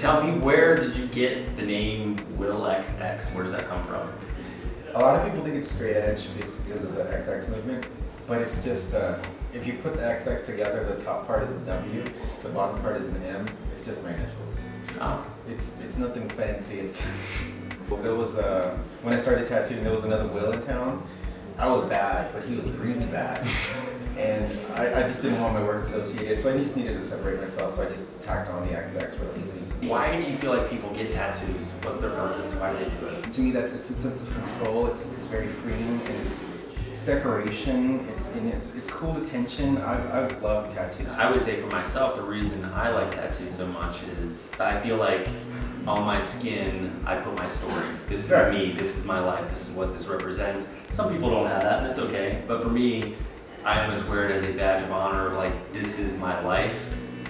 tell me, where did you get the name Will XX? Where does that come from? A lot of people think it's straight edge because of the XX movement, but it's just, if you put the XX together, the top part is a W, the bottom part is an M, it's just my initials. Oh. It's nothing fancy. There was when I started tattooing, there was another Will in town. I was bad, but he was really bad. And I just didn't want my work associated, so I just needed to separate myself, so I just tacked on the XX real easy. Why do you feel like people get tattoos? What's their purpose? Why do they do it? To me, it's a sense of control. It's very freeing, and it's decoration. It's cool attention. I've loved tattoos. I would say for myself, the reason I like tattoos so much is I feel like on my skin, I put my story. This is me, this is my life, this is what this represents. Some people don't have that, and that's okay. But for me, I almost wear it as a badge of honor, like this is my life,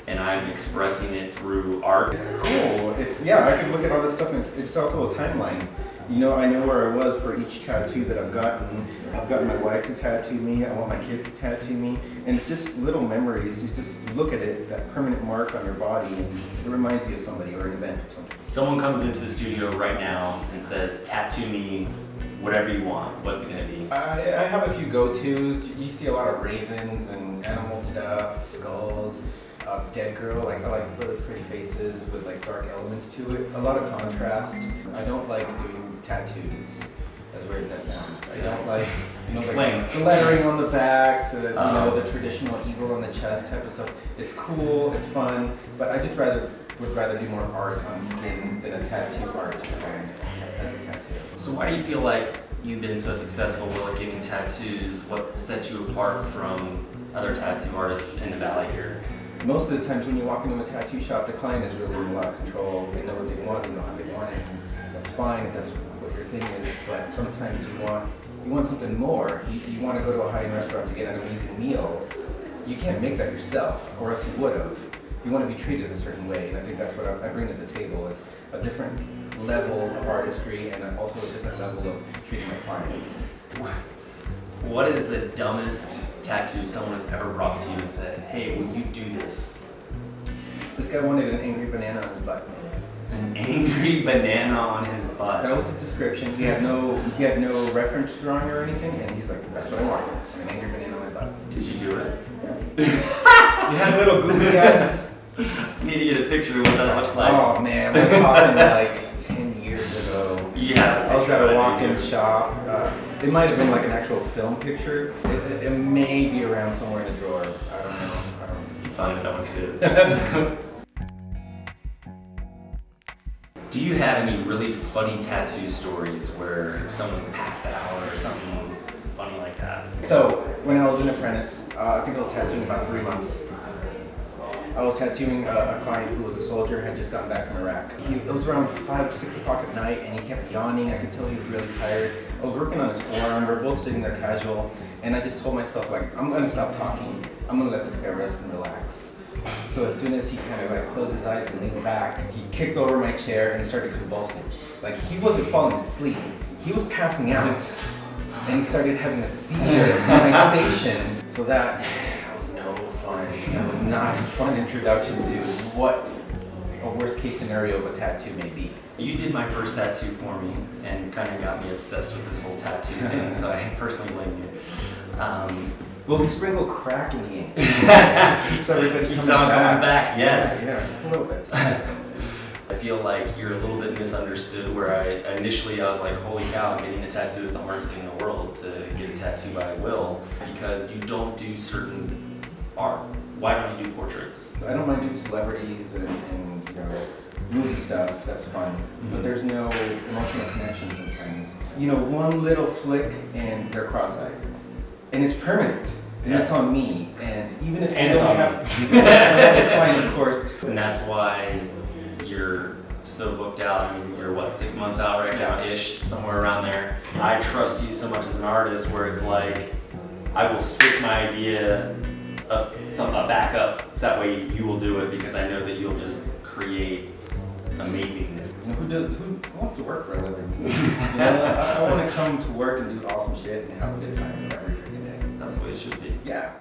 and I'm expressing it through art. It's cool. I can look at all this stuff, and it's also a timeline. You know, I know where I was for each tattoo that I've gotten. I've gotten my wife to tattoo me, I want my kids to tattoo me, and it's just little memories. You just look at it, that permanent mark on your body, and it reminds you of somebody or an event or something. Someone comes into the studio right now and says, tattoo me whatever you want. What's it gonna be? I have a few go-tos. You see a lot of ravens and animal stuff, skulls. Dead girl, I like really pretty faces with like dark elements to it. A lot of contrast. I don't like doing tattoos, as weird as that sounds. I don't like, like the lettering on the back, the traditional eagle on the chest type of stuff. It's cool, it's fun, but I just would rather do more art on skin than a tattoo art as a tattoo. So why do you feel like you've been so successful with giving tattoos? What sets you apart from other tattoo artists in the Valley here? Most of the times when you walk into a tattoo shop, the client is really in a lot of control. They know what they want, they know how they want it. That's fine if that's what your thing is, but sometimes you want something more. You want to go to a high-end restaurant to get an amazing meal. You can't make that yourself, or else you would have. You want to be treated a certain way, and I think that's what I bring to the table, is a different level of artistry and also a different level of treating my clients. What is the dumbest tattoo someone has ever brought to you and said, hey, will you do this? This guy wanted an angry banana on his butt. An angry banana on his butt. That was his description. He had no reference drawing or anything, and he's like, that's what I want, an angry banana on my butt. Did you do it? Yeah. You had little goofy eyes. I need to get a picture of what that looked like. Oh man, we're talking like 10 years ago. Yeah. I was at a walk-in shop. It might have been like an actual film picture. It may be around somewhere in a drawer. I don't know. Find it, I want to see it. Do you have any really funny tattoo stories where someone's passed out or something funny like that? So, when I was an apprentice, I think I was tattooing about 3 months. I was tattooing a client who was a soldier, had just gotten back from Iraq. It was around 5, 6 o'clock at night, and he kept yawning. I could tell he was really tired. I was working on his forearm. We were both sitting there casual, and I just told myself, like, I'm gonna stop talking. I'm gonna let this guy rest and relax. So as soon as he kind of like closed his eyes and leaned back, he kicked over my chair and he started convulsing. Like, he wasn't falling asleep. He was passing out, and he started having a seizure at my station. So that was no fun. That was not a fun introduction to what a worst case scenario of a tattoo may be. You did my first tattoo for me and kind of got me obsessed with this whole tattoo thing, so I personally blame you. Well, we sprinkle crack in the ink. So everybody keeps on coming back, yes. Yeah, just a little bit. I feel like you're a little bit misunderstood, where initially I was like, holy cow, getting a tattoo is the hardest thing in the world to get a tattoo by Will, because you don't do certain art. Why don't you do portraits? I don't mind doing celebrities and movie stuff, that's fun. But there's no emotional connection sometimes. One little flick and they're cross-eyed. And it's permanent. And it's on me. And even if it's on have the client, of course. And that's why you're so booked out. I mean, you're what, 6 months out right now-ish, somewhere around there. I trust you so much as an artist, where it's like, I will switch my idea of a backup, so that way you will do it, because I know that you'll just create amazingness. Who wants to work for a living? I want to come to work and do awesome shit and have a good time every freaking day. That's the way it should be. Yeah.